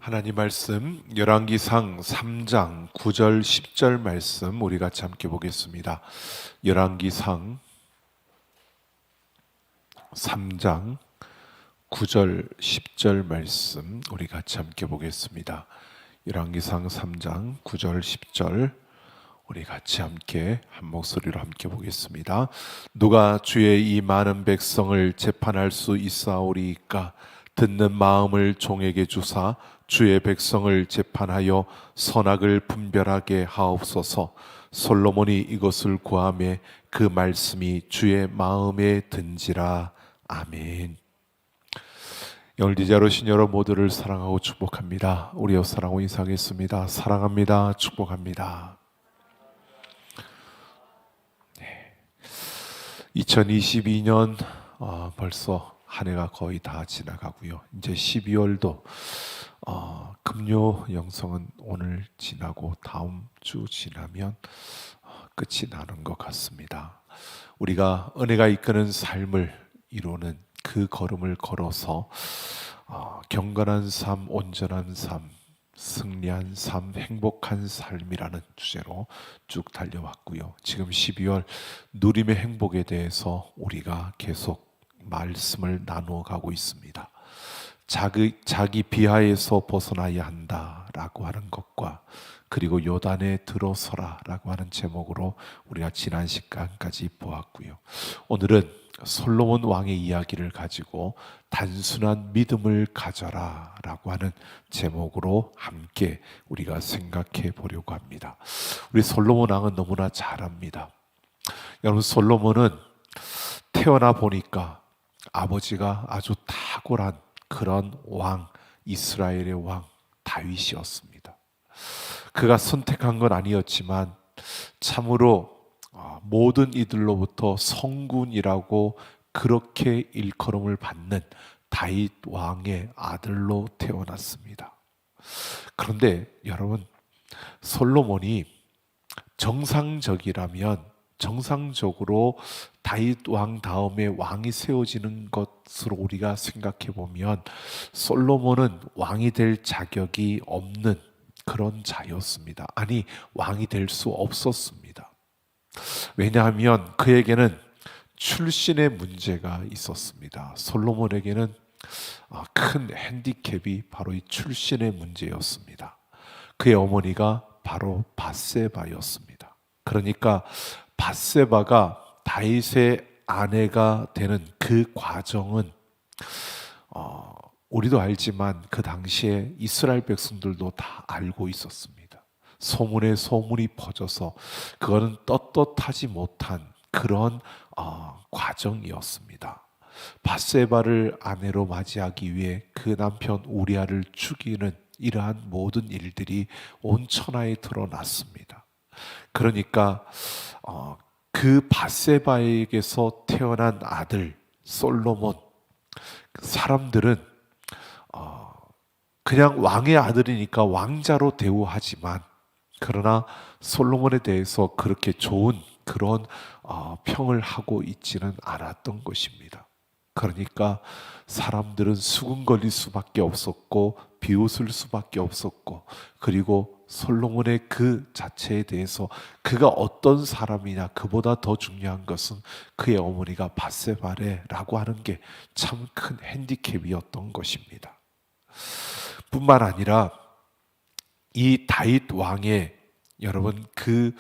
하나님 말씀 열왕기상 3장 9절 10절 말씀 우리 같이 함께 보겠습니다. 열왕기상 3장 9절 10절 말씀 우리 같이 함께 보겠습니다. 열왕기상 3장 9절 10절 우리 같이 함께 한 목소리로 함께 보겠습니다. 누가 주의 이 많은 백성을 재판할 수 있사오리이까? 듣는 마음을 종에게 주사 주의 백성을 재판하여 선악을 분별하게 하옵소서. 솔로몬이 이것을 구하매 그 말씀이 주의 마음에 든지라. 아멘. 열리자로신 여러분 모두를 사랑하고 축복합니다. 우리 옆사랑하고 인사하겠습니다. 사랑합니다. 축복합니다. 2022년 벌써 한 해가 거의 다 지나가고요. 이제 12월도 금요 영성은 오늘 지나고 다음 주 지나면 끝이 나는 것 같습니다. 우리가 은혜가 이끄는 삶을 이루는 그 걸음을 걸어서 경건한 삶, 온전한 삶, 승리한 삶, 행복한 삶이라는 주제로 쭉 달려왔고요. 지금 12월 누림의 행복에 대해서 우리가 계속 말씀을 나누어 가고 있습니다. 자기 비하에서 벗어나야 한다라고 하는 것과 그리고 요단에 들어서라라고 하는 제목으로 우리가 지난 시간까지 보았고요. 오늘은 솔로몬 왕의 이야기를 가지고 단순한 믿음을 가져라라고 하는 제목으로 함께 우리가 생각해 보려고 합니다. 우리 솔로몬 왕은 너무나 잘합니다. 여러분, 솔로몬은 태어나 보니까 아버지가 아주 탁월한 그런 왕, 이스라엘의 왕 다윗이었습니다. 그가 선택한 건 아니었지만 참으로 모든 이들로부터 성군이라고 그렇게 일컬음을 받는 다윗 왕의 아들로 태어났습니다. 그런데 여러분, 솔로몬이 정상적으로 다윗 왕 다음에 왕이 세워지는 것으로 우리가 생각해 보면 솔로몬은 왕이 될 자격이 없는 그런 자였습니다. 아니, 왕이 될 수 없었습니다. 왜냐하면 그에게는 출신의 문제가 있었습니다. 솔로몬에게는 큰 핸디캡이 바로 이 출신의 문제였습니다. 그의 어머니가 바로 밧세바였습니다. 그러니까 밧세바가 다윗의 아내가 되는 그 과정은 우리도 알지만 그 당시에 이스라엘 백성들도 다 알고 있었습니다. 소문에 소문이 퍼져서 그거는 떳떳하지 못한 그런 과정이었습니다. 밧세바를 아내로 맞이하기 위해 그 남편 우리아를 죽이는 이러한 모든 일들이 온 천하에 드러났습니다. 그러니까 그 밧세바에게서 태어난 아들 솔로몬, 사람들은 그냥 왕의 아들이니까 왕자로 대우하지만 그러나 솔로몬에 대해서 그렇게 좋은 그런 평을 하고 있지는 않았던 것입니다. 그러니까 사람들은 수군거릴 수밖에 없었고 비웃을 수밖에 없었고, 그리고 솔로몬의 그 자체에 대해서 그가 어떤 사람이냐, 그보다 더 중요한 것은 그의 어머니가 밧세바라고 하는 게 참 큰 핸디캡이었던 것입니다. 뿐만 아니라 이 다윗 왕의 여러분 그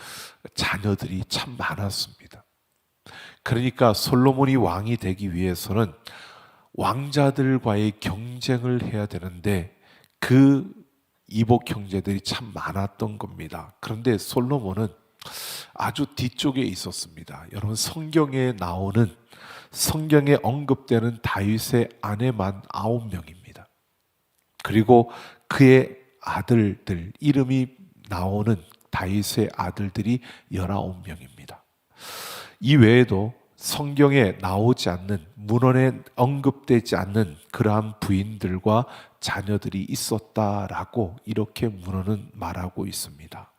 자녀들이 참 많았습니다. 그러니까 솔로몬이 왕이 되기 위해서는 왕자들과의 경쟁을 해야 되는데 그 이복 형제들이 참 많았던 겁니다. 그런데 솔로몬은 아주 뒤쪽에 있었습니다. 여러분, 성경에 언급되는 다윗의 아내만 9명입니다. 그리고 그의 아들들, 이름이 나오는 다윗의 아들들이 19명입니다. 이 외에도 성경에 나오지 않는, 문헌에 언급되지 않는 그러한 부인들과 자녀들이 있었다라고 이렇게 문헌은 말하고 있습니다.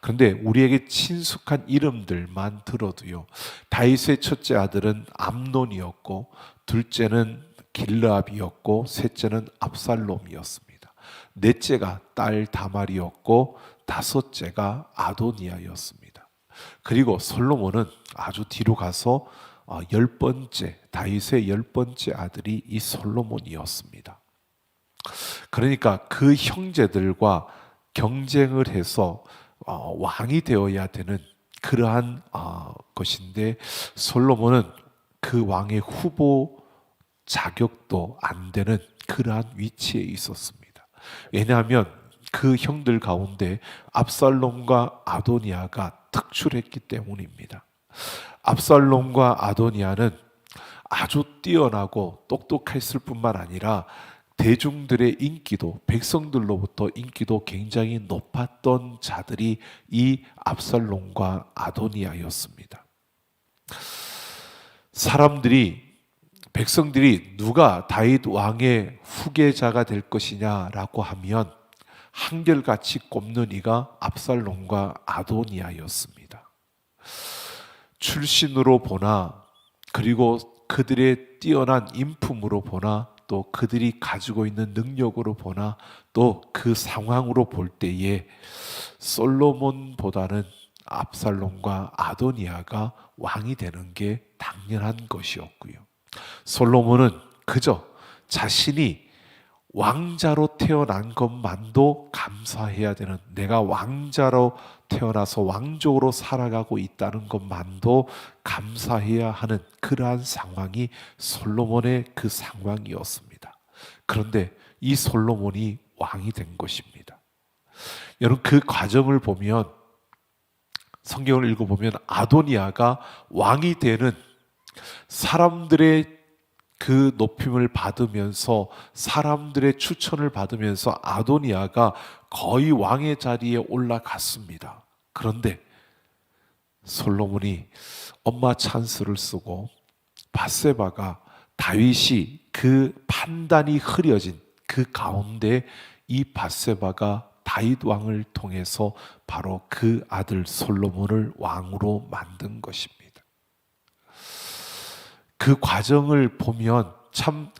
그런데 우리에게 친숙한 이름들만 들어도요, 다윗의 첫째 아들은 암논이었고, 둘째는 길르압이었고, 셋째는 압살롬이었습니다. 넷째가 딸 다말이었고 다섯째가 아도니아였습니다. 그리고 솔로몬은 아주 뒤로 가서 열 번째, 다윗의 열 번째 아들이 이 솔로몬이었습니다. 그러니까 그 형제들과 경쟁을 해서 왕이 되어야 되는 그러한 것인데, 솔로몬은 그 왕의 후보 자격도 안 되는 그러한 위치에 있었습니다. 왜냐하면 그 형들 가운데 압살롬과 아도니아가 특출했기 때문입니다. 압살롬과 아도니아는 아주 뛰어나고 똑똑했을 뿐만 아니라 대중들의 인기도, 백성들로부터 인기도 굉장히 높았던 자들이 이 압살롬과 아도니아였습니다. 백성들이 누가 다윗 왕의 후계자가 될 것이냐라고 하면 한결같이 꼽는 이가 압살롬과 아도니아였습니다. 출신으로 보나, 그리고 그들의 뛰어난 인품으로 보나, 또 그들이 가지고 있는 능력으로 보나, 또 그 상황으로 볼 때에 솔로몬보다는 압살롬과 아도니아가 왕이 되는 게 당연한 것이었고요. 솔로몬은 그저 자신이 왕자로 태어난 것만도 감사해야 되는, 내가 왕자로 태어나서 왕족으로 살아가고 있다는 것만도 감사해야 하는 그러한 상황이 솔로몬의 그 상황이었습니다. 그런데 이 솔로몬이 왕이 된 것입니다. 여러분, 그 과정을 보면, 성경을 읽어보면 아도니아가 왕이 되는, 사람들의 그 높임을 받으면서, 사람들의 추천을 받으면서 아도니아가 거의 왕의 자리에 올라갔습니다. 그런데 솔로몬이 엄마 찬스를 쓰고 밧세바가, 다윗이 그 판단이 흐려진 그 가운데 이 밧세바가 다윗 왕을 통해서 바로 그 아들 솔로몬을 왕으로 만든 것입니다. 그 과정을 보면 참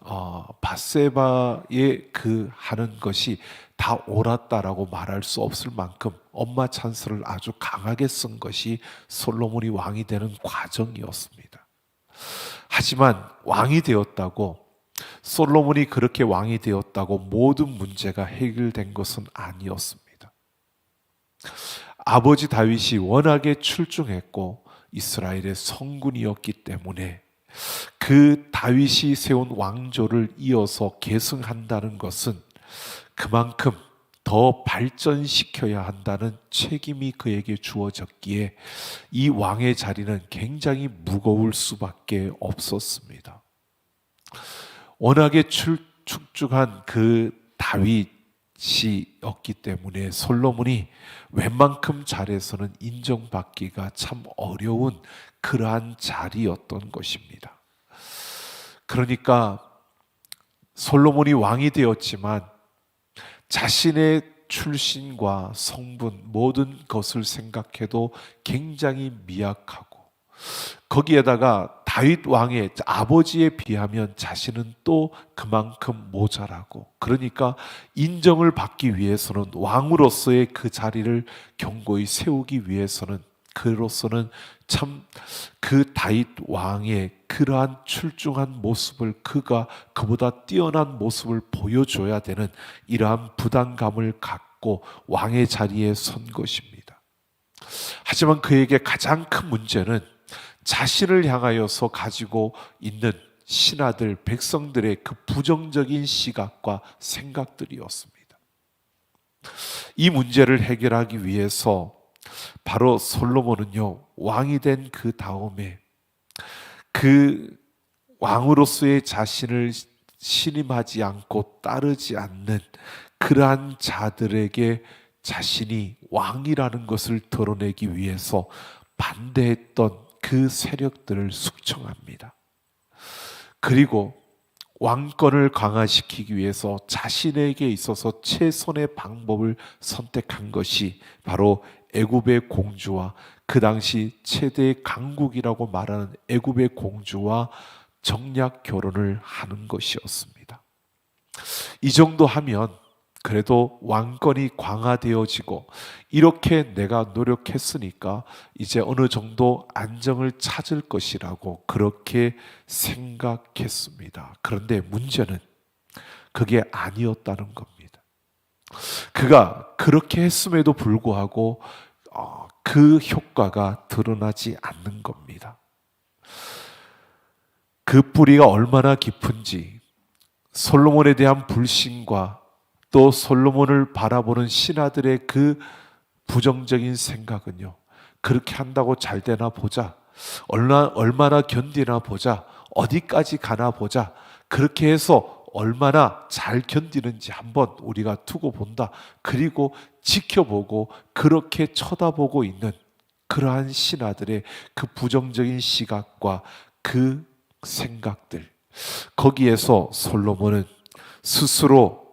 밧세바의 그 하는 것이 다 옳았다라고 말할 수 없을 만큼 엄마 찬스를 아주 강하게 쓴 것이 솔로몬이 왕이 되는 과정이었습니다. 하지만 왕이 되었다고, 솔로몬이 그렇게 왕이 되었다고 모든 문제가 해결된 것은 아니었습니다. 아버지 다윗이 워낙에 출중했고 이스라엘의 성군이었기 때문에 그 다윗이 세운 왕조를 이어서 계승한다는 것은 그만큼 더 발전시켜야 한다는 책임이 그에게 주어졌기에 이 왕의 자리는 굉장히 무거울 수밖에 없었습니다. 워낙에 축중한 그 다윗이었기 때문에 솔로몬이 웬만큼 잘해서는 인정받기가 참 어려운 그러한 자리였던 것입니다. 그러니까 솔로몬이 왕이 되었지만 자신의 출신과 성분, 모든 것을 생각해도 굉장히 미약하고, 거기에다가 다윗 왕의 아버지에 비하면 자신은 또 그만큼 모자라고, 그러니까 인정을 받기 위해서는, 왕으로서의 그 자리를 견고히 세우기 위해서는, 그로서는 참 그 다윗 왕의 그러한 출중한 모습을, 그보다 뛰어난 모습을 보여줘야 되는 이러한 부담감을 갖고 왕의 자리에 선 것입니다. 하지만 그에게 가장 큰 문제는 자신을 향하여서 가지고 있는 신하들, 백성들의 그 부정적인 시각과 생각들이었습니다. 이 문제를 해결하기 위해서 바로 솔로몬은요, 왕이 된 그 다음에 그 왕으로서의 자신을 신임하지 않고 따르지 않는 그러한 자들에게 자신이 왕이라는 것을 드러내기 위해서 반대했던 그 세력들을 숙청합니다. 그리고 왕권을 강화시키기 위해서 자신에게 있어서 최선의 방법을 선택한 것이 바로 애굽의 공주와, 그 당시 최대 강국이라고 말하는 애굽의 공주와 정략 결혼을 하는 것이었습니다. 이 정도 하면 그래도 왕권이 강화되어지고 이렇게 내가 노력했으니까 이제 어느 정도 안정을 찾을 것이라고 그렇게 생각했습니다. 그런데 문제는 그게 아니었다는 겁니다. 그가 그렇게 했음에도 불구하고 그 효과가 드러나지 않는 겁니다. 그 뿌리가 얼마나 깊은지 솔로몬에 대한 불신과 또 솔로몬을 바라보는 신하들의 그 부정적인 생각은요, 그렇게 한다고 잘 되나 보자, 얼마나 견디나 보자, 어디까지 가나 보자, 그렇게 해서 얼마나 잘 견디는지 한번 우리가 두고 본다. 그리고 지켜보고 그렇게 쳐다보고 있는 그러한 신하들의 그 부정적인 시각과 그 생각들, 거기에서 솔로몬은 스스로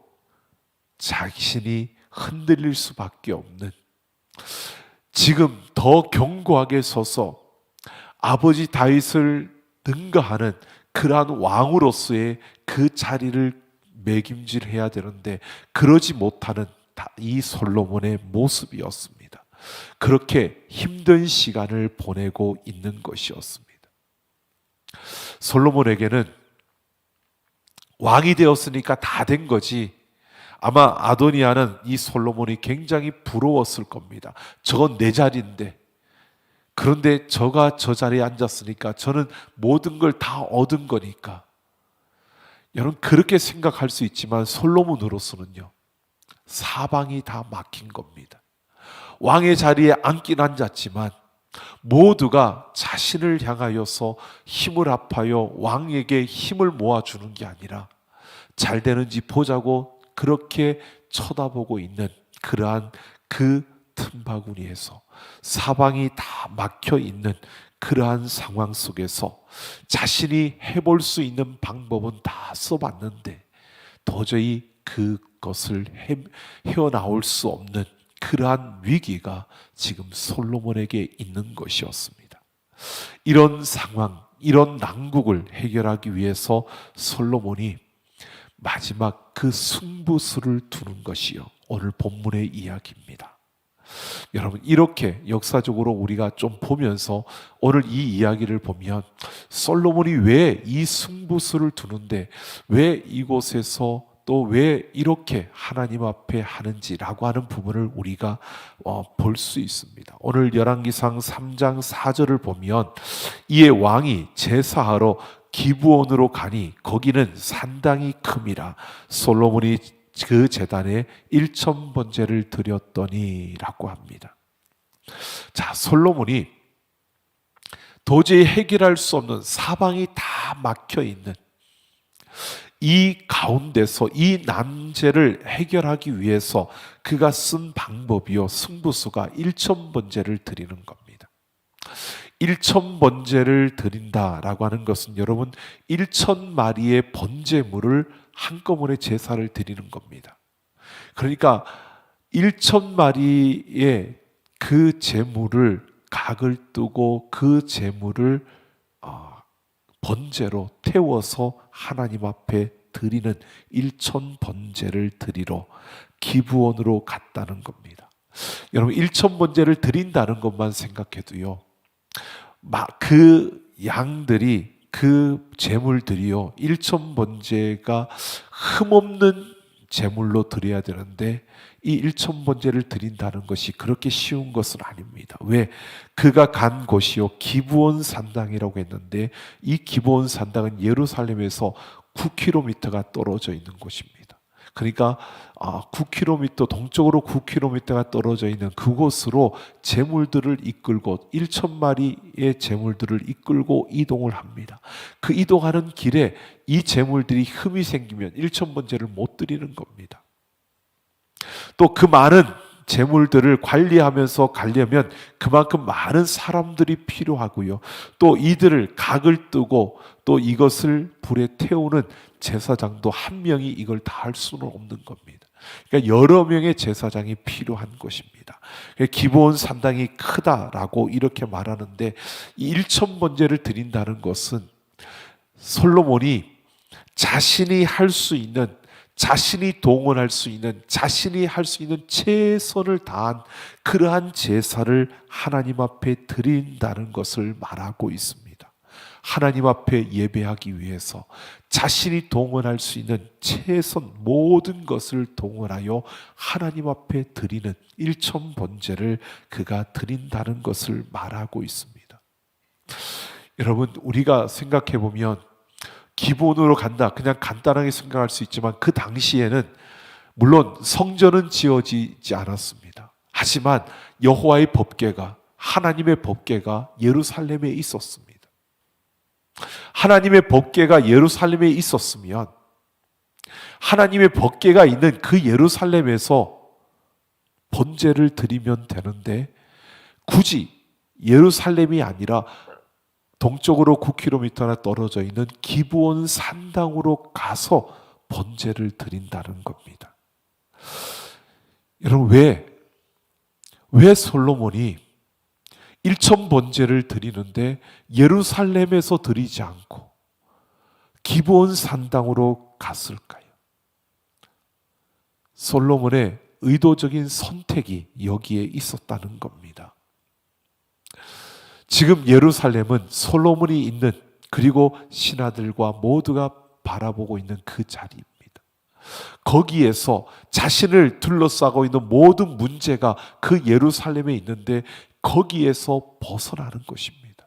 자신이 흔들릴 수밖에 없는, 지금 더 견고하게 서서 아버지 다윗을 능가하는 그러한 왕으로서의 그 자리를 매김질해야 되는데 그러지 못하는 이 솔로몬의 모습이었습니다. 그렇게 힘든 시간을 보내고 있는 것이었습니다. 솔로몬에게는 왕이 되었으니까 다 된 거지, 아마 아도니아는 이 솔로몬이 굉장히 부러웠을 겁니다. 저건 내 자리인데, 그런데 저가 저 자리에 앉았으니까 저는 모든 걸 다 얻은 거니까. 여러분 그렇게 생각할 수 있지만 솔로몬으로서는요, 사방이 다 막힌 겁니다. 왕의 자리에 앉긴 앉았지만 모두가 자신을 향하여서 힘을 합하여 왕에게 힘을 모아주는 게 아니라 잘 되는지 보자고 그렇게 쳐다보고 있는 그러한 그 틈바구니에서 사방이 다 막혀 있는 그러한 상황 속에서 자신이 해볼 수 있는 방법은 다 써봤는데 도저히 그것을 헤어나올 수 없는 그러한 위기가 지금 솔로몬에게 있는 것이었습니다. 이런 상황, 이런 난국을 해결하기 위해서 솔로몬이 마지막 그 승부수를 두는 것이요, 오늘 본문의 이야기입니다. 여러분 이렇게 역사적으로 우리가 좀 보면서 오늘 이 이야기를 보면 솔로몬이 왜 이 승부수를 두는데 왜 이곳에서 또 왜 이렇게 하나님 앞에 하는지라고 하는 부분을 우리가 볼 수 있습니다. 오늘 열왕기상 3장 4절을 보면 이에 왕이 제사하러 기브온으로 가니 거기는 산당이 큼이라 솔로몬이 그 제단에 1,000번제를 드렸더니 라고 합니다. 자, 솔로몬이 도저히 해결할 수 없는, 사방이 다 막혀 있는 이 가운데서 이 난제를 해결하기 위해서 그가 쓴 방법이요, 승부수가 1,000번제를 드리는 겁니다. 1,000번제를 드린다라고 하는 것은 여러분 1,000마리의 번제물을 한꺼번에 제사를 드리는 겁니다. 그러니까 1,000마리의 그 제물을 각을 뜨고 그 제물을 번제로 태워서 하나님 앞에 드리는 1,000번제를 드리러 기브온으로 갔다는 겁니다. 여러분 1,000번제를 드린다는 것만 생각해도요, 그 양들이, 그 제물들이요, 1,000번제가 흠없는 제물로 드려야 되는데 이 1,000번제를 드린다는 것이 그렇게 쉬운 것은 아닙니다. 왜? 그가 간 곳이요 기브온 산당이라고 했는데 이 기브온 산당은 예루살렘에서 9km가 떨어져 있는 곳입니다. 그러니까 9km, 동쪽으로 9km가 떨어져 있는 그곳으로 제물들을 이끌고 1,000마리의 제물들을 이끌고 이동을 합니다. 그 이동하는 길에 이 제물들이 흠이 생기면 1,000번제를 못 드리는 겁니다. 또 그 많은 제물들을 관리하면서 가려면 그만큼 많은 사람들이 필요하고요, 또 이들을 각을 뜨고 또 이것을 불에 태우는 제사장도 한 명이 이걸 다 할 수는 없는 겁니다. 그러니까 여러 명의 제사장이 필요한 것입니다. 기브온 산당이 크다라고 이렇게 말하는데 이 1,000번제를 드린다는 것은 솔로몬이 자신이 할 수 있는, 자신이 동원할 수 있는, 자신이 할 수 있는 최선을 다한 그러한 제사를 하나님 앞에 드린다는 것을 말하고 있습니다. 하나님 앞에 예배하기 위해서 자신이 동원할 수 있는 최선 모든 것을 동원하여 하나님 앞에 드리는 일천번제를 그가 드린다는 것을 말하고 있습니다. 여러분, 우리가 생각해 보면 기본으로 간다, 그냥 간단하게 생각할 수 있지만 그 당시에는 물론 성전은 지어지지 않았습니다. 하지만 여호와의 법궤가, 하나님의 법궤가 예루살렘에 있었습니다. 하나님의 법궤가 예루살렘에 있었으면 하나님의 법궤가 있는 그 예루살렘에서 번제를 드리면 되는데, 굳이 예루살렘이 아니라 동쪽으로 9km나 떨어져 있는 기브온 산당으로 가서 번제를 드린다는 겁니다. 여러분, 왜 솔로몬이 일천번제를 드리는데 예루살렘에서 드리지 않고 기브온 산당으로 갔을까요? 솔로몬의 의도적인 선택이 여기에 있었다는 겁니다. 지금 예루살렘은 솔로몬이 있는, 그리고 신하들과 모두가 바라보고 있는 그 자리입니다. 거기에서 자신을 둘러싸고 있는 모든 문제가 그 예루살렘에 있는데 거기에서 벗어나는 것입니다.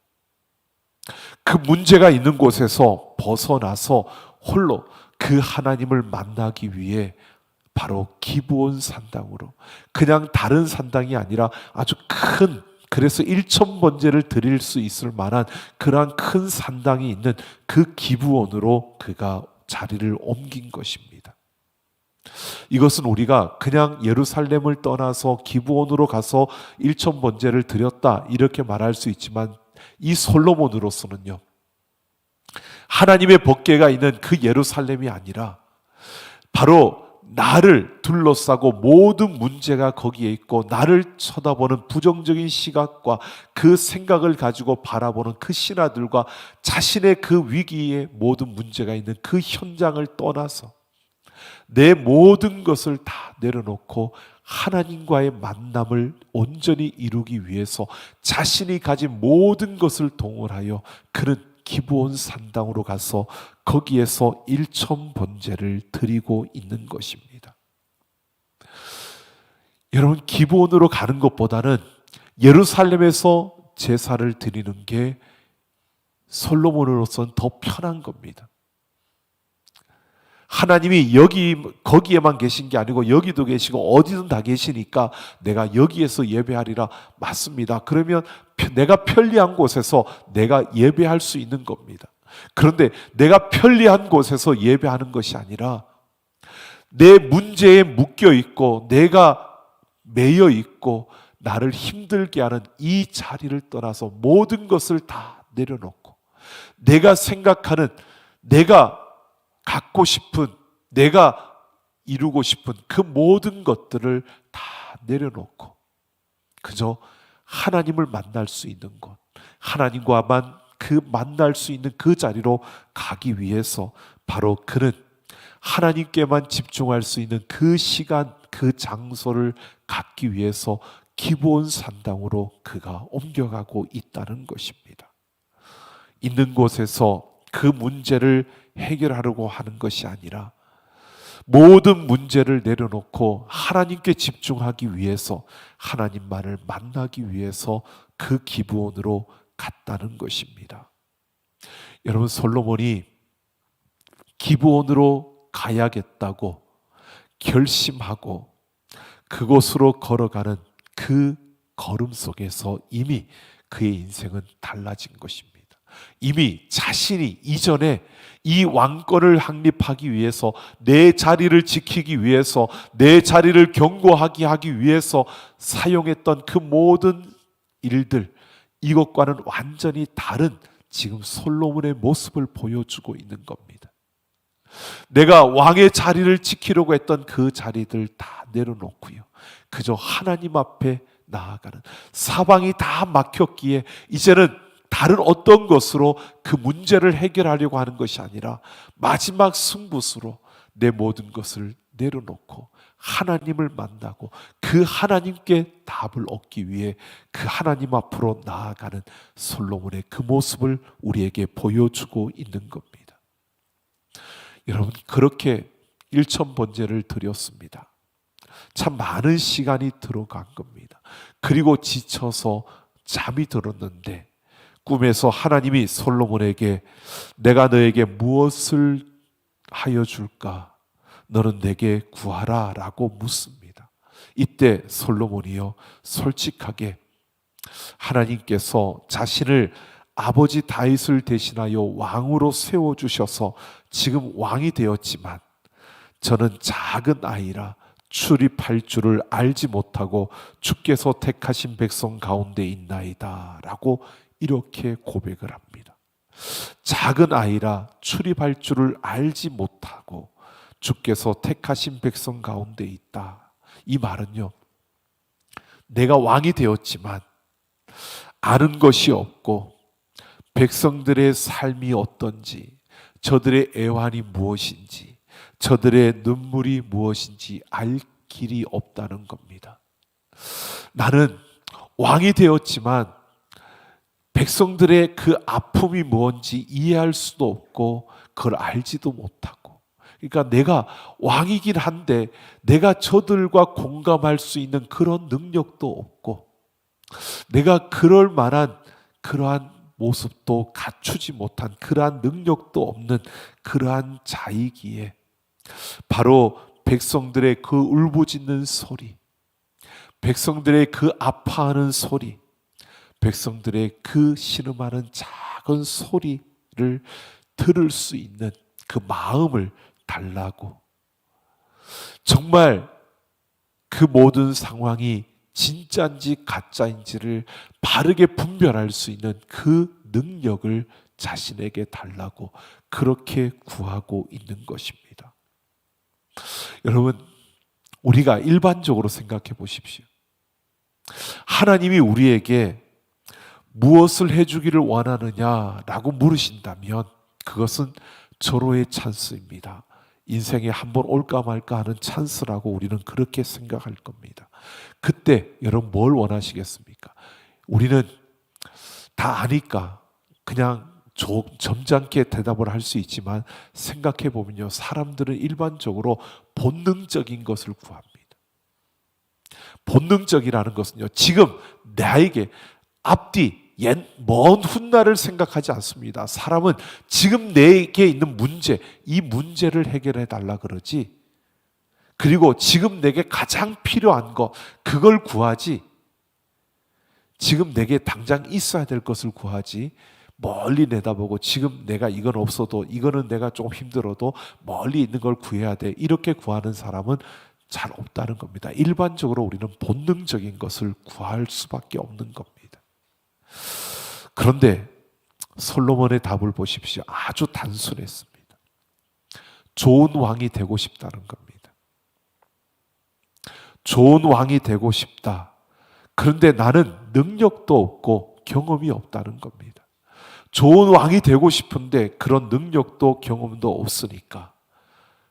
그 문제가 있는 곳에서 벗어나서 홀로 그 하나님을 만나기 위해 바로 기브온 산당으로, 그냥 다른 산당이 아니라 아주 큰, 그래서 일천번제를 드릴 수 있을 만한 그러한 큰 산당이 있는 그 기브온으로 그가 자리를 옮긴 것입니다. 이것은 우리가 그냥 예루살렘을 떠나서 기브온으로 가서 일천번제를 드렸다 이렇게 말할 수 있지만, 이 솔로몬으로서는요, 하나님의 법궤가 있는 그 예루살렘이 아니라 바로 나를 둘러싸고 모든 문제가 거기에 있고 나를 쳐다보는 부정적인 시각과 그 생각을 가지고 바라보는 그 신하들과 자신의 그 위기에 모든 문제가 있는 그 현장을 떠나서 내 모든 것을 다 내려놓고 하나님과의 만남을 온전히 이루기 위해서 자신이 가진 모든 것을 동원하여 그는 기브온 산당으로 가서 거기에서 일천번제를 드리고 있는 것입니다. 여러분, 기브온으로 가는 것보다는 예루살렘에서 제사를 드리는 게 솔로몬으로서는 더 편한 겁니다. 하나님이 거기에만 계신 게 아니고 여기도 계시고 어디든 다 계시니까 내가 여기에서 예배하리라. 맞습니다. 그러면 내가 편리한 곳에서 내가 예배할 수 있는 겁니다. 그런데 내가 편리한 곳에서 예배하는 것이 아니라 내 문제에 묶여 있고 내가 매여 있고 나를 힘들게 하는 이 자리를 떠나서 모든 것을 다 내려놓고 내가 생각하는, 내가 갖고 싶은, 내가 이루고 싶은 그 모든 것들을 다 내려놓고 그저 하나님을 만날 수 있는 곳, 하나님과만 그 만날 수 있는 그 자리로 가기 위해서 바로 그는 하나님께만 집중할 수 있는 그 시간, 그 장소를 갖기 위해서 기브온 산당으로 그가 옮겨가고 있다는 것입니다. 있는 곳에서 그 문제를 해결하려고 하는 것이 아니라 모든 문제를 내려놓고 하나님께 집중하기 위해서, 하나님만을 만나기 위해서 그 기브온으로 갔다는 것입니다. 여러분, 솔로몬이 기브온으로 가야겠다고 결심하고 그곳으로 걸어가는 그 걸음 속에서 이미 그의 인생은 달라진 것입니다. 이미 자신이 이전에 이 왕권을 확립하기 위해서, 내 자리를 지키기 위해서, 내 자리를 견고하게 하기 위해서 사용했던 그 모든 일들, 이것과는 완전히 다른 지금 솔로몬의 모습을 보여주고 있는 겁니다. 내가 왕의 자리를 지키려고 했던 그 자리들 다 내려놓고요, 그저 하나님 앞에 나아가는, 사방이 다 막혔기에 이제는 다른 어떤 것으로 그 문제를 해결하려고 하는 것이 아니라 마지막 승부수로 내 모든 것을 내려놓고 하나님을 만나고 그 하나님께 답을 얻기 위해 그 하나님 앞으로 나아가는 솔로몬의 그 모습을 우리에게 보여주고 있는 겁니다. 여러분, 그렇게 일천번제를 드렸습니다. 참 많은 시간이 들어간 겁니다. 그리고 지쳐서 잠이 들었는데 꿈에서 하나님이 솔로몬에게 내가 너에게 무엇을 하여 줄까? 너는 내게 구하라 라고 묻습니다. 이때 솔로몬이요, 솔직하게 하나님께서 자신을 아버지 다윗을 대신하여 왕으로 세워주셔서 지금 왕이 되었지만 저는 작은 아이라 출입할 줄을 알지 못하고 주께서 택하신 백성 가운데 있나이다 라고 이렇게 고백을 합니다. 작은 아이라 출입할 줄을 알지 못하고 주께서 택하신 백성 가운데 있다. 이 말은요, 내가 왕이 되었지만 아는 것이 없고 백성들의 삶이 어떤지, 저들의 애환이 무엇인지, 저들의 눈물이 무엇인지 알 길이 없다는 겁니다. 나는 왕이 되었지만 백성들의 그 아픔이 뭔지 이해할 수도 없고 그걸 알지도 못하고, 그러니까 내가 왕이긴 한데 내가 저들과 공감할 수 있는 그런 능력도 없고 내가 그럴 만한 그러한 모습도 갖추지 못한 그러한 능력도 없는 그러한 자이기에 바로 백성들의 그 울부짖는 소리, 백성들의 그 아파하는 소리, 백성들의 그 신음하는 작은 소리를 들을 수 있는 그 마음을 달라고, 정말 그 모든 상황이 진짜인지 가짜인지를 바르게 분별할 수 있는 그 능력을 자신에게 달라고 그렇게 구하고 있는 것입니다. 여러분, 우리가 일반적으로 생각해 보십시오. 하나님이 우리에게 무엇을 해주기를 원하느냐라고 물으신다면 그것은 절호의 찬스입니다. 인생에 한번 올까 말까 하는 찬스라고 우리는 그렇게 생각할 겁니다. 그때 여러분 뭘 원하시겠습니까? 우리는 다 아니까 그냥 점잖게 대답을 할 수 있지만 생각해 보면요, 사람들은 일반적으로 본능적인 것을 구합니다. 본능적이라는 것은요, 지금 나에게 앞뒤 먼 훗날을 생각하지 않습니다. 사람은 지금 내게 있는 문제, 이 문제를 해결해 달라 그러지, 그리고 지금 내게 가장 필요한 것, 그걸 구하지, 지금 내게 당장 있어야 될 것을 구하지, 멀리 내다보고 지금 내가 이건 없어도, 이거는 내가 조금 힘들어도 멀리 있는 걸 구해야 돼, 이렇게 구하는 사람은 잘 없다는 겁니다. 일반적으로 우리는 본능적인 것을 구할 수밖에 없는 겁니다. 그런데 솔로몬의 답을 보십시오. 아주 단순했습니다. 좋은 왕이 되고 싶다는 겁니다. 좋은 왕이 되고 싶다. 그런데 나는 능력도 없고 경험이 없다는 겁니다. 좋은 왕이 되고 싶은데 그런 능력도 경험도 없으니까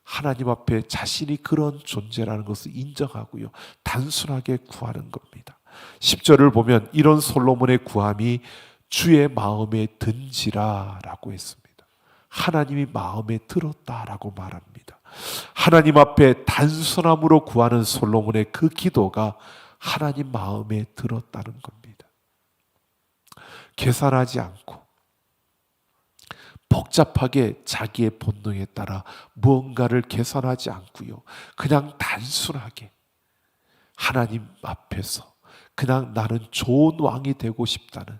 하나님 앞에 자신이 그런 존재라는 것을 인정하고요, 단순하게 구하는 겁니다. 10절을 보면 이런 솔로몬의 구함이 주의 마음에 든지라 라고 했습니다. 하나님이 마음에 들었다라고 말합니다. 하나님 앞에 단순함으로 구하는 솔로몬의 그 기도가 하나님 마음에 들었다는 겁니다. 계산하지 않고 복잡하게 자기의 본능에 따라 무언가를 계산하지 않고요, 그냥 단순하게 하나님 앞에서 그냥 나는 좋은 왕이 되고 싶다는,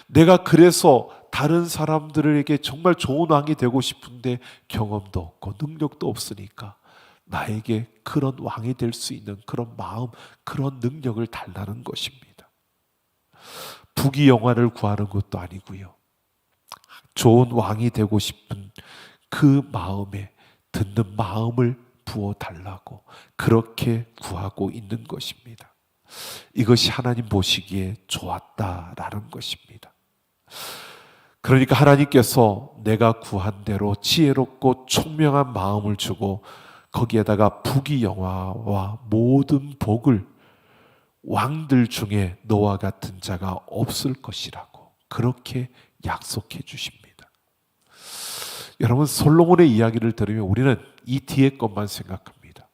내가 그래서 다른 사람들에게 정말 좋은 왕이 되고 싶은데 경험도 없고 능력도 없으니까 나에게 그런 왕이 될 수 있는 그런 마음, 그런 능력을 달라는 것입니다. 부귀영화를 구하는 것도 아니고요, 좋은 왕이 되고 싶은 그 마음에 듣는 마음을 부어달라고 그렇게 구하고 있는 것입니다. 이것이 하나님 보시기에 좋았다라는 것입니다. 그러니까 하나님께서 내가 구한 대로 지혜롭고 총명한 마음을 주고 거기에다가 부귀영화와 모든 복을 왕들 중에 너와 같은 자가 없을 것이라고 그렇게 약속해 주십니다. 여러분, 솔로몬의 이야기를 들으면 우리는 이 뒤에 것만 생각합니다.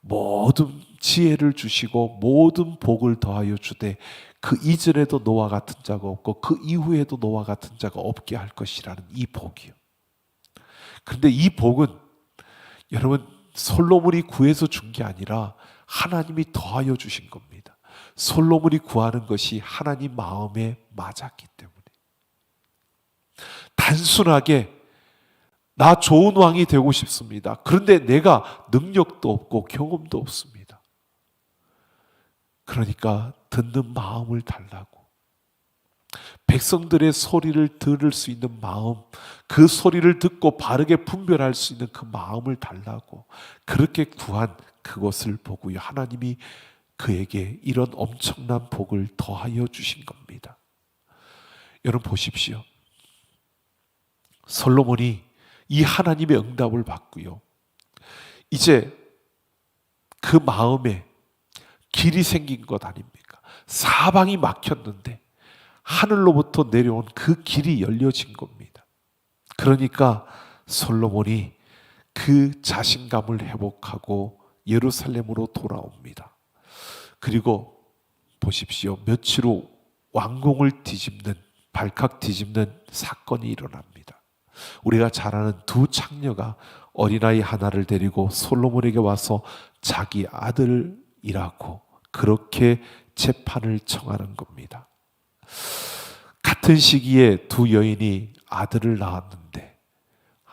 모든 지혜를 주시고 모든 복을 더하여 주되 그 이전에도 너와 같은 자가 없고 그 이후에도 너와 같은 자가 없게 할 것이라는 이 복이요. 그런데 이 복은 여러분 솔로몬이 구해서 준 게 아니라 하나님이 더하여 주신 겁니다. 솔로몬이 구하는 것이 하나님 마음에 맞았기 때문에 단순하게 나 좋은 왕이 되고 싶습니다. 그런데 내가 능력도 없고 경험도 없습니다. 그러니까 듣는 마음을 달라고. 백성들의 소리를 들을 수 있는 마음, 그 소리를 듣고 바르게 분별할 수 있는 그 마음을 달라고 그렇게 구한 그것을 보고요. 하나님이 그에게 이런 엄청난 복을 더하여 주신 겁니다. 여러분 보십시오. 솔로몬이 이 하나님의 응답을 받고요. 이제 그 마음에 길이 생긴 것 아닙니까? 사방이 막혔는데 하늘로부터 내려온 그 길이 열려진 겁니다. 그러니까 솔로몬이 그 자신감을 회복하고 예루살렘으로 돌아옵니다. 그리고 보십시오. 며칠 후 왕궁을 뒤집는 발칵 뒤집는 사건이 일어납니다. 우리가 잘 아는 두 창녀가 어린아이 하나를 데리고 솔로몬에게 와서 자기 아들이라고 그렇게 재판을 청하는 겁니다. 같은 시기에 두 여인이 아들을 낳았는데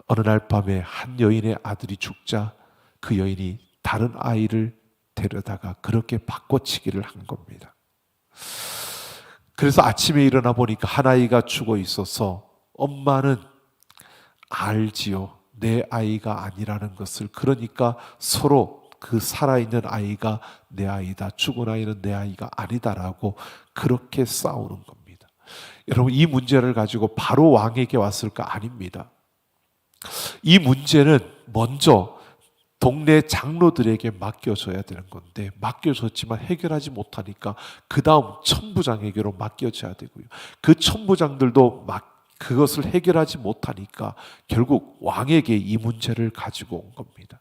어느 날 밤에 한 여인의 아들이 죽자 그 여인이 다른 아이를 데려다가 그렇게 바꿔치기를 한 겁니다. 그래서 아침에 일어나 보니까 한 아이가 죽어 있어서 엄마는 알지요. 내 아이가 아니라는 것을. 그러니까 서로 그 살아있는 아이가 내 아이다, 죽은 아이는 내 아이가 아니다라고 그렇게 싸우는 겁니다. 여러분, 이 문제를 가지고 바로 왕에게 왔을까? 아닙니다. 이 문제는 먼저 동네 장로들에게 맡겨줘야 되는 건데 맡겨줬지만 해결하지 못하니까 그 다음 천부장에게로 맡겨져야 되고요. 그 천부장들도 그것을 해결하지 못하니까 결국 왕에게 이 문제를 가지고 온 겁니다.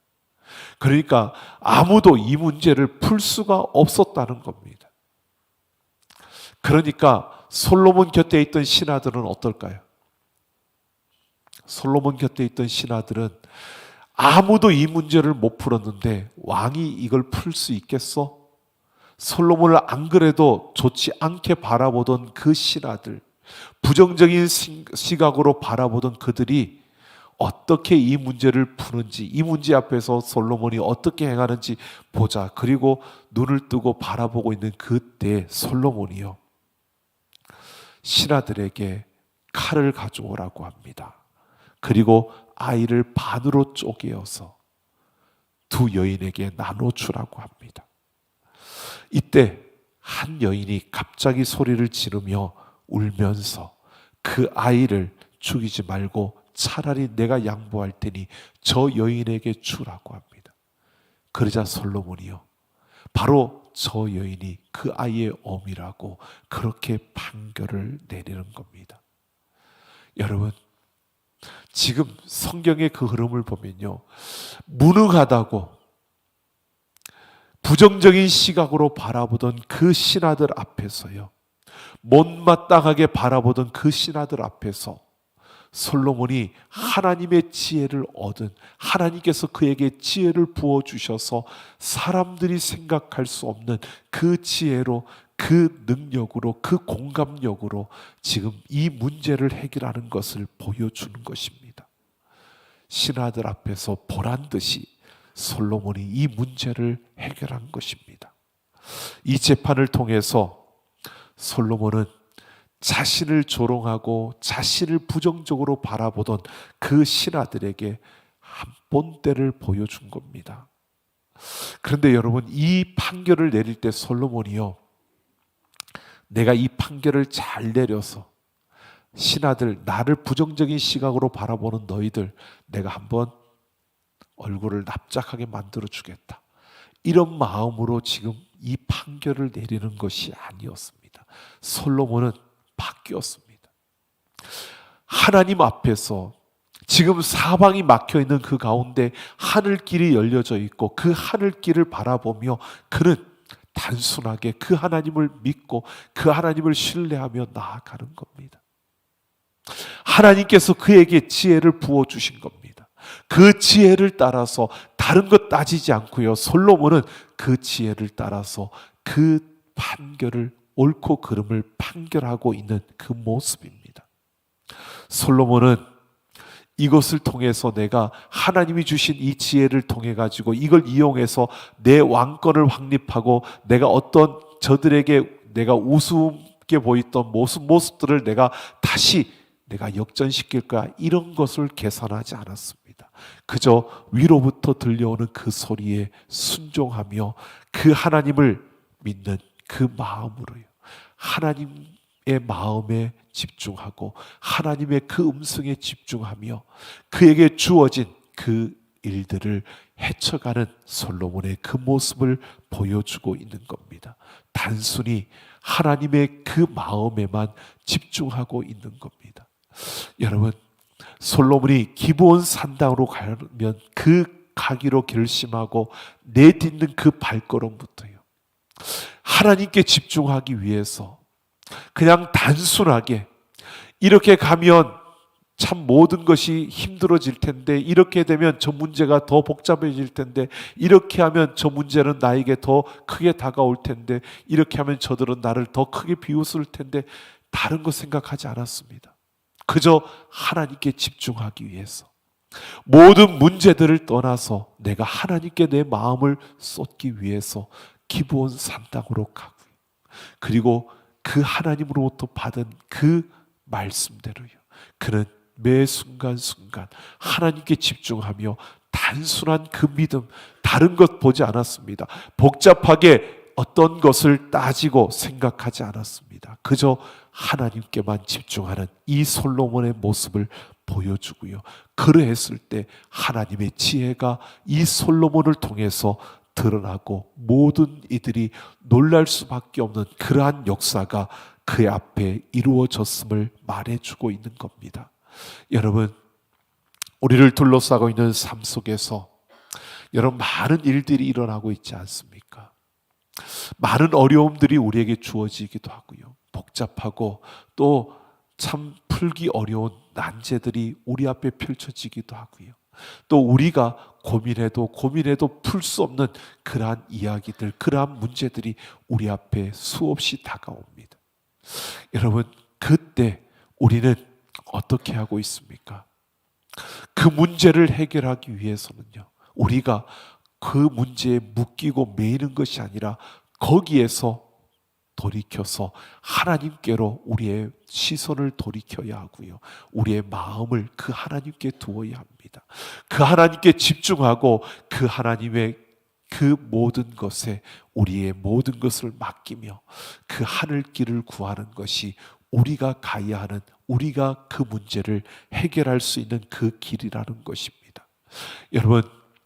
그러니까 아무도 이 문제를 풀 수가 없었다는 겁니다. 그러니까 솔로몬 곁에 있던 신하들은 어떨까요? 솔로몬 곁에 있던 신하들은 아무도 이 문제를 못 풀었는데 왕이 이걸 풀 수 있겠어? 솔로몬을 안 그래도 좋지 않게 바라보던 그 신하들, 부정적인 시각으로 바라보던 그들이 어떻게 이 문제를 푸는지, 이 문제 앞에서 솔로몬이 어떻게 행하는지 보자. 그리고 눈을 뜨고 바라보고 있는 그때 솔로몬이요, 신하들에게 칼을 가져오라고 합니다. 그리고 아이를 반으로 쪼개어서 두 여인에게 나눠주라고 합니다. 이때 한 여인이 갑자기 소리를 지르며 울면서 그 아이를 죽이지 말고 차라리 내가 양보할 테니 저 여인에게 주라고 합니다. 그러자 솔로몬이요, 바로 저 여인이 그 아이의 어미라고 그렇게 판결을 내리는 겁니다. 여러분, 지금 성경의 그 흐름을 보면요, 무능하다고 부정적인 시각으로 바라보던 그 신하들 앞에서요, 못마땅하게 바라보던 그 신하들 앞에서 솔로몬이 하나님의 지혜를 얻은, 하나님께서 그에게 지혜를 부어주셔서 사람들이 생각할 수 없는 그 지혜로, 그 능력으로, 그 공감력으로 지금 이 문제를 해결하는 것을 보여주는 것입니다. 신하들 앞에서 보란 듯이 솔로몬이 이 문제를 해결한 것입니다. 이 재판을 통해서 솔로몬은 자신을 조롱하고 자신을 부정적으로 바라보던 그 신하들에게 한 본때를 보여준 겁니다. 그런데 여러분, 이 판결을 내릴 때 솔로몬이요, 내가 이 판결을 잘 내려서 신하들, 나를 부정적인 시각으로 바라보는 너희들, 내가 한번 얼굴을 납작하게 만들어 주겠다. 이런 마음으로 지금 이 판결을 내리는 것이 아니었습니다. 솔로몬은 바뀌었습니다. 하나님 앞에서 지금 사방이 막혀 있는 그 가운데 하늘길이 열려져 있고 그 하늘길을 바라보며 그는 단순하게 그 하나님을 믿고 그 하나님을 신뢰하며 나아가는 겁니다. 하나님께서 그에게 지혜를 부어주신 겁니다. 그 지혜를 따라서 다른 것 따지지 않고요, 솔로몬은 그 지혜를 따라서 그 판결을, 옳고 그름을 판결하고 있는 그 모습입니다. 솔로몬은 이것을 통해서 내가 하나님이 주신 이 지혜를 통해 가지고 이걸 이용해서 내 왕권을 확립하고 내가 어떤 저들에게 내가 우습게 보였던 모습들을 내가 다시 내가 역전시킬 거야, 이런 것을 계산하지 않았습니다. 그저 위로부터 들려오는 그 소리에 순종하며 그 하나님을 믿는 그 마음으로요, 하나님의 마음에 집중하고 하나님의 그 음성에 집중하며 그에게 주어진 그 일들을 헤쳐가는 솔로몬의 그 모습을 보여주고 있는 겁니다. 단순히 하나님의 그 마음에만 집중하고 있는 겁니다. 여러분, 솔로몬이 기브온 산당으로 가면 그 가기로 결심하고 내딛는 그 발걸음부터요, 하나님께 집중하기 위해서 그냥 단순하게 이렇게 가면 참 모든 것이 힘들어질 텐데, 이렇게 되면 저 문제가 더 복잡해질 텐데, 이렇게 하면 저 문제는 나에게 더 크게 다가올 텐데, 이렇게 하면 저들은 나를 더 크게 비웃을 텐데, 다른 거 생각하지 않았습니다. 그저 하나님께 집중하기 위해서 모든 문제들을 떠나서 내가 하나님께 내 마음을 쏟기 위해서 기브온 산당으로 가고요, 그리고 그 하나님으로부터 받은 그 말씀대로요, 그는 매 순간순간 하나님께 집중하며 단순한 그 믿음, 다른 것 보지 않았습니다. 복잡하게 어떤 것을 따지고 생각하지 않았습니다. 그저 하나님께만 집중하는 이 솔로몬의 모습을 보여주고요, 그러했을 때 하나님의 지혜가 이 솔로몬을 통해서 드러나고 모든 이들이 놀랄 수밖에 없는 그러한 역사가 그의 앞에 이루어졌음을 말해주고 있는 겁니다. 여러분, 우리를 둘러싸고 있는 삶 속에서 여러분, 많은 일들이 일어나고 있지 않습니까? 많은 어려움들이 우리에게 주어지기도 하고요, 복잡하고 또 참 풀기 어려운 난제들이 우리 앞에 펼쳐지기도 하고요, 또 우리가 고민해도 풀 수 없는 그러한 이야기들, 그러한 문제들이 우리 앞에 수없이 다가옵니다. 여러분, 그때 우리는 어떻게 하고 있습니까? 그 문제를 해결하기 위해서는요, 우리가 그 문제에 묶이고 매이는 것이 아니라 거기에서 돌이켜서 하나님께로 우리의 시선을 돌이켜야 하고요, 우리의 마음을 그 하나님께 두어야 합니다. 그 하나님께 집중하고 그 하나님의 그 모든 것에 우리의 모든 것을 맡기며 그 하늘길을 구하는 것이 우리가 가야 하는, 우리가 그 문제를 해결할 수 있는 그 길이라는 것입니다. 여러분,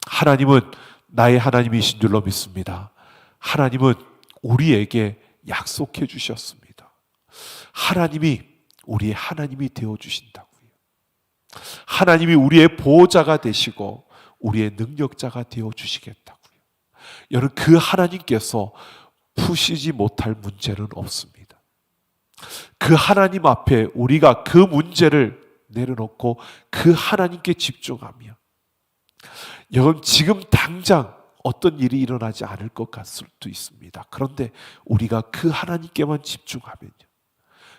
하나님은 나의 하나님이신 줄로 믿습니다. 하나님은 우리에게 약속해 주셨습니다. 하나님이 우리의 하나님이 되어 주신다고요. 하나님이 우리의 보호자가 되시고 우리의 능력자가 되어 주시겠다고요. 여러분, 그 하나님께서 푸시지 못할 문제는 없습니다. 그 하나님 앞에 우리가 그 문제를 내려놓고 그 하나님께 집중하며, 여러분, 지금 당장 어떤 일이 일어나지 않을 것 같을 수도 있습니다. 그런데 우리가 그 하나님께만 집중하면요,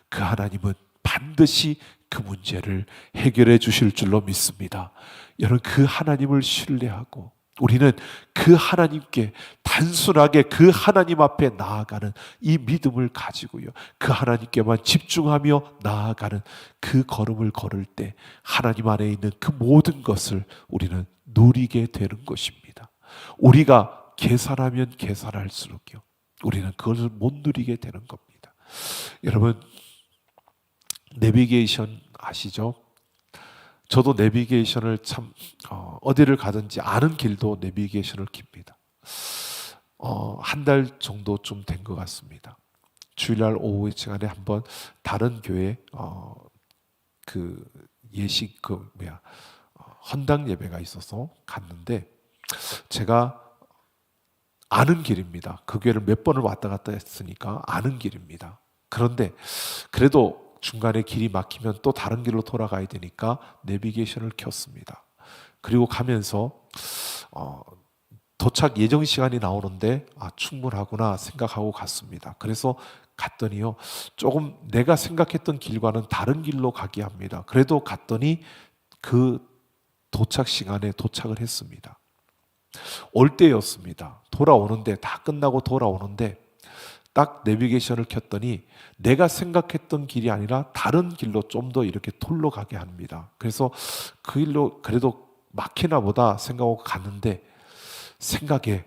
그 하나님은 반드시 그 문제를 해결해 주실 줄로 믿습니다. 여러분, 그 하나님을 신뢰하고 우리는 그 하나님께 단순하게 그 하나님 앞에 나아가는 이 믿음을 가지고요, 그 하나님께만 집중하며 나아가는 그 걸음을 걸을 때 하나님 안에 있는 그 모든 것을 우리는 누리게 되는 것입니다. 우리가 계산하면 계산할수록요, 우리는 그것을 못 누리게 되는 겁니다. 여러분, 내비게이션 아시죠? 저도 내비게이션을 참 어디를 가든지 아는 길도 내비게이션을 킵니다. 한 달 정도쯤 된 것 같습니다. 주일날 오후 시간에 한번 다른 교회 그 예식 헌당 예배가 있어서 갔는데 제가 아는 길입니다. 그 교회를 몇 번을 왔다 갔다 했으니까 아는 길입니다. 그런데 그래도 중간에 길이 막히면 또 다른 길로 돌아가야 되니까 내비게이션을 켰습니다. 그리고 가면서 도착 예정 시간이 나오는데 충분하구나 생각하고 갔습니다. 그래서 갔더니요, 조금 내가 생각했던 길과는 다른 길로 가게 합니다. 그래도 갔더니 그 도착 시간에 도착을 했습니다. 올 때였습니다. 돌아오는데, 다 끝나고 돌아오는데 딱 내비게이션을 켰더니 내가 생각했던 길이 아니라 다른 길로 좀 더 이렇게 돌로 가게 합니다. 그래서 그 길로 그래도 막히나 보다 생각하고 갔는데, 생각에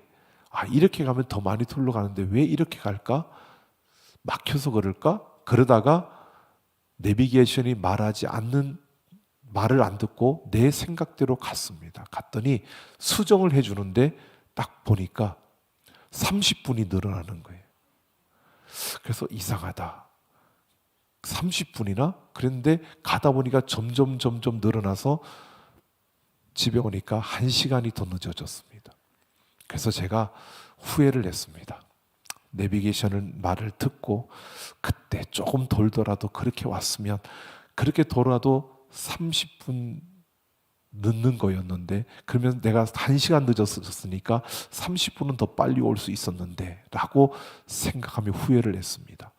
이렇게 가면 더 많이 돌로 가는데 왜 이렇게 갈까? 막혀서 그럴까? 그러다가 내비게이션이 말을 안 듣고 내 생각대로 갔습니다. 갔더니 수정을 해주는데 딱 보니까 30분이 늘어나는 거예요. 그래서 이상하다. 30분이나? 그랬는데 가다 보니까 점점 늘어나서 집에 오니까 1시간이 더 늦어졌습니다. 그래서 제가 후회를 했습니다. 내비게이션을 말을 듣고 그때 조금 돌더라도 그렇게 왔으면, 그렇게 돌아도 30분 늦는 거였는데, 그러면 내가 1시간 늦었으니까 30분은 더 빨리 올 수 있었는데 라고 생각하며 후회를 했습니다.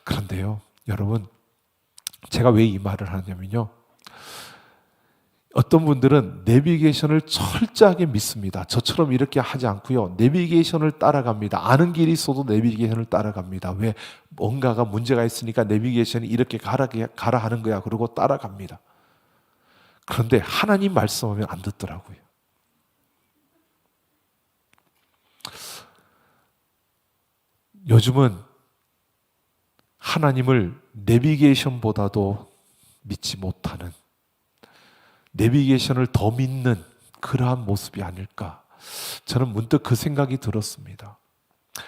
그런데요, 여러분, 제가 왜 이 말을 하냐면요, 어떤 분들은 내비게이션을 철저하게 믿습니다. 저처럼 이렇게 하지 않고요, 내비게이션을 따라갑니다. 아는 길이 있어도 내비게이션을 따라갑니다. 왜? 뭔가가 문제가 있으니까 내비게이션이 이렇게 가라 하는 거야. 그러고 따라갑니다. 그런데 하나님 말씀하면 안 듣더라고요. 요즘은 하나님을 내비게이션보다도 믿지 못하는, 내비게이션을 더 믿는 그러한 모습이 아닐까. 저는 문득 그 생각이 들었습니다.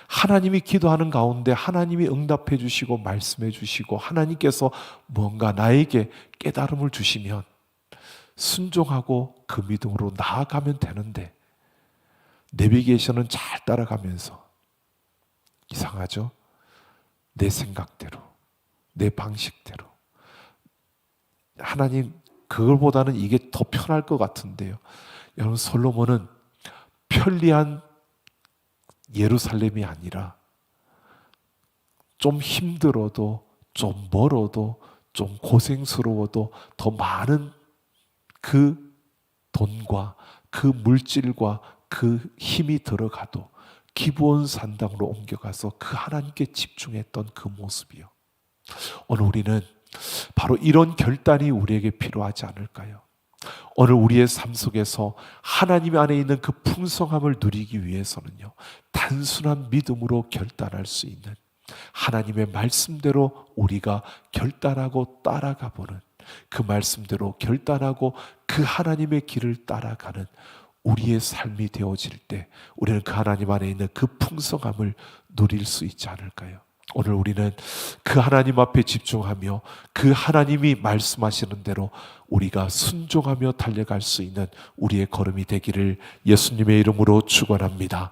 하나님이 기도하는 가운데 하나님이 응답해 주시고 말씀해 주시고 하나님께서 뭔가 나에게 깨달음을 주시면 순종하고 그 믿음으로 나아가면 되는데, 내비게이션은 잘 따라가면서 이상하죠? 내 생각대로, 내 방식대로. 하나님, 그걸보다는 이게 더 편할 것 같은데요. 여러분, 솔로몬은 편리한 예루살렘이 아니라 좀 힘들어도, 좀 멀어도, 좀 고생스러워도 더 많은 그 돈과 그 물질과 그 힘이 들어가도 기브온 산당으로 옮겨가서 그 하나님께 집중했던 그 모습이요. 오늘 우리는 바로 이런 결단이 우리에게 필요하지 않을까요? 오늘 우리의 삶 속에서 하나님 안에 있는 그 풍성함을 누리기 위해서는요, 단순한 믿음으로 결단할 수 있는, 하나님의 말씀대로 우리가 결단하고 따라가 보는, 그 말씀대로 결단하고 그 하나님의 길을 따라가는 우리의 삶이 되어질 때 우리는 그 하나님 안에 있는 그 풍성함을 누릴 수 있지 않을까요? 오늘 우리는 그 하나님 앞에 집중하며 그 하나님이 말씀하시는 대로 우리가 순종하며 달려갈 수 있는 우리의 걸음이 되기를 예수님의 이름으로 축원합니다.